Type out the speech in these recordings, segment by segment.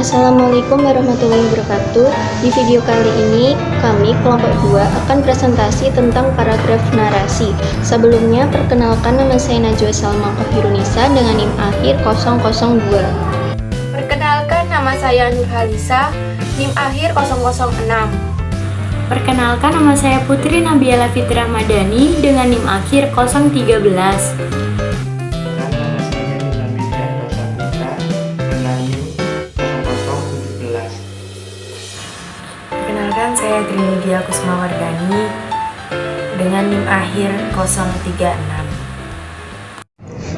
Assalamualaikum warahmatullahi wabarakatuh. Di video kali ini, kami kelompok 2 akan presentasi tentang paragraf narasi. Sebelumnya, perkenalkan nama saya Najwa Salma Kohirunisa dengan NIM akhir 002. Perkenalkan, nama saya Nurhalisa, NIM akhir 006. Perkenalkan, nama saya Putri Nabiala Fitri Ramadhani dengan NIM akhir 013. Perkenalkan, saya Trinidia Kusmawardani dengan NIM akhir 036.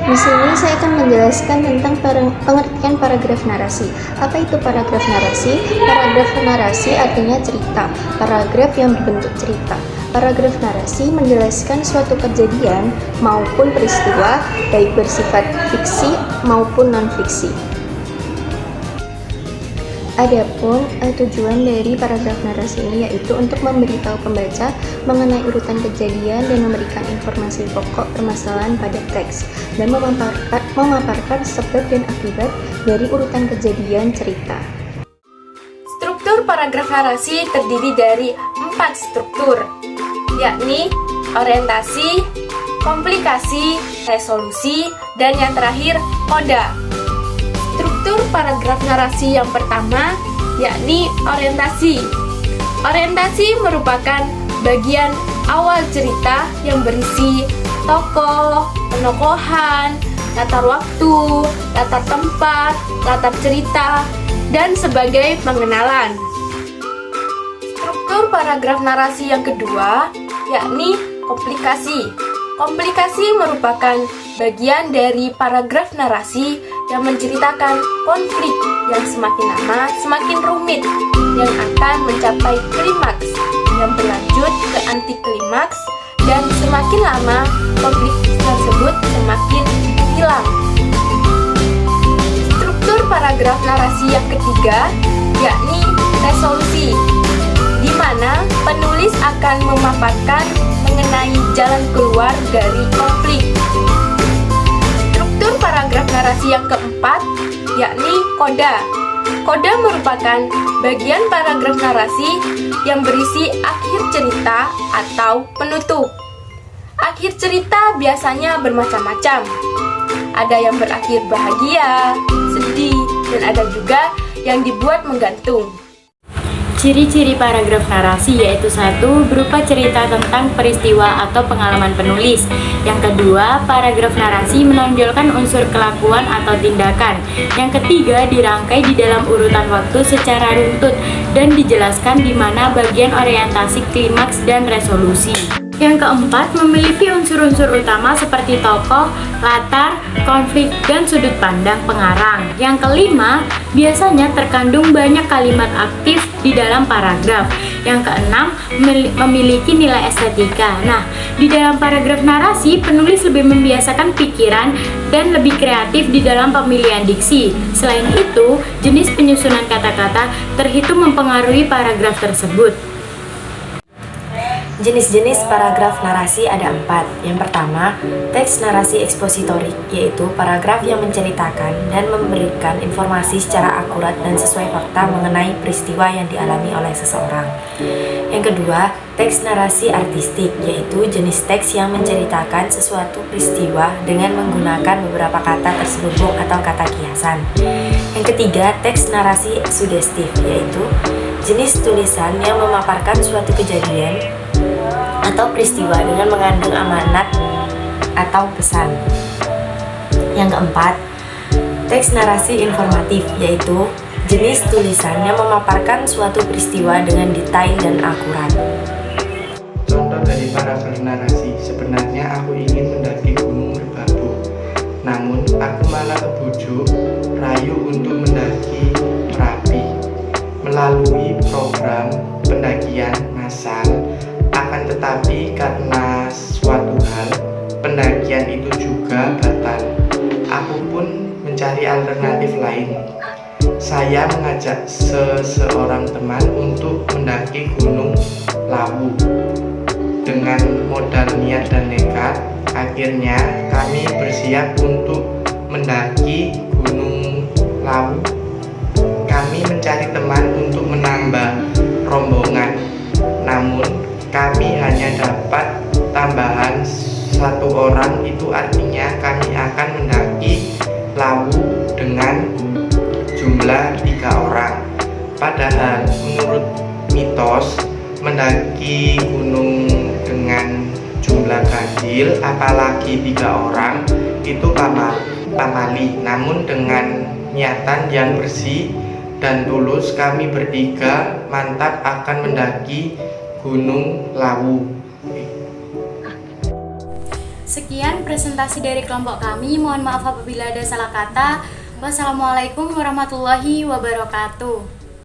Di sini saya akan menjelaskan tentang pengertian paragraf narasi. Apa itu paragraf narasi? Paragraf narasi artinya cerita, paragraf yang berbentuk cerita. Paragraf narasi menjelaskan suatu kejadian maupun peristiwa, baik bersifat fiksi maupun non-fiksi. Adapun tujuan dari paragraf narasi ini yaitu untuk memberitahu pembaca mengenai urutan kejadian dan memberikan informasi pokok permasalahan pada teks dan memaparkan sebab dan akibat dari urutan kejadian cerita. Struktur paragraf narasi terdiri dari 4 struktur, yakni orientasi, komplikasi, resolusi, dan yang terakhir koda. Struktur paragraf narasi yang pertama yakni orientasi. Orientasi merupakan bagian awal cerita yang berisi tokoh, penokohan, latar waktu, latar tempat, latar cerita, dan sebagai pengenalan. Struktur paragraf narasi yang kedua yakni komplikasi. Komplikasi merupakan bagian dari paragraf narasi yang menceritakan konflik yang semakin lama semakin rumit yang akan mencapai klimaks yang berlanjut ke anti klimaks dan semakin lama konflik tersebut semakin hilang. Struktur paragraf narasi yang ketiga yakni resolusi, di mana penulis akan memaparkan mengenai jalan keluar dari konflik. Struktur paragraf narasi yang keempat yakni koda. Koda merupakan bagian paragraf narasi yang berisi akhir cerita atau penutup. Akhir cerita biasanya bermacam-macam. Ada yang berakhir bahagia, sedih, dan ada juga yang dibuat menggantung. Ciri-ciri paragraf narasi yaitu 1. Berupa cerita tentang peristiwa atau pengalaman penulis. Yang kedua, paragraf narasi menonjolkan unsur kelakuan atau tindakan. Yang ketiga, dirangkai di dalam urutan waktu secara runtut dan dijelaskan di mana bagian orientasi, klimaks, dan resolusi. Yang keempat, memiliki unsur-unsur utama seperti tokoh, latar, konflik, dan sudut pandang pengarang. Yang kelima, biasanya terkandung banyak kalimat aktif di dalam paragraf. Yang keenam, memiliki nilai estetika. Nah, di dalam paragraf narasi, penulis lebih membiasakan pikiran dan lebih kreatif di dalam pemilihan diksi. Selain itu, jenis penyusunan kata-kata terhitung mempengaruhi paragraf tersebut. Jenis-jenis paragraf narasi ada 4. Yang pertama, teks narasi ekspositorik, yaitu paragraf yang menceritakan dan memberikan informasi secara akurat dan sesuai fakta mengenai peristiwa yang dialami oleh seseorang. Yang kedua, teks narasi artistik, yaitu jenis teks yang menceritakan sesuatu peristiwa dengan menggunakan beberapa kata terselubung atau kata kiasan. Yang ketiga, teks narasi sugestif, yaitu jenis tulisan yang memaparkan suatu kejadian atau peristiwa dengan mengandung amanat atau pesan. Yang keempat, teks narasi informatif, yaitu jenis tulisan yang memaparkan suatu peristiwa dengan detail dan akurat. Contoh dari paragraf narasi, sebenarnya aku ingin mendaki Gunung Merbabu, namun aku malah kebujuk rayu untuk mendaki Merapi melalui program pendakian massal. Akan tetapi karena suatu hal, pendakian itu juga batal. Aku pun mencari alternatif lain. Saya mengajak seseorang teman untuk mendaki Gunung Lawu. Dengan modal niat dan nekat, akhirnya kami bersiap untuk mendaki Gunung Lawu. Kami mencari teman untuk menambah rombongan. Namun kami hanya dapat tambahan 1 orang, itu artinya kami akan mendaki Lawu dengan jumlah 3 orang. Padahal menurut mitos, mendaki gunung dengan jumlah ganjil apalagi 3 orang itu pamali. Namun dengan niatan yang bersih dan tulus, kami bertiga mantap akan mendaki Gunung Lawu. Sekian presentasi dari kelompok kami. Mohon maaf apabila ada salah kata. Wassalamualaikum warahmatullahi wabarakatuh.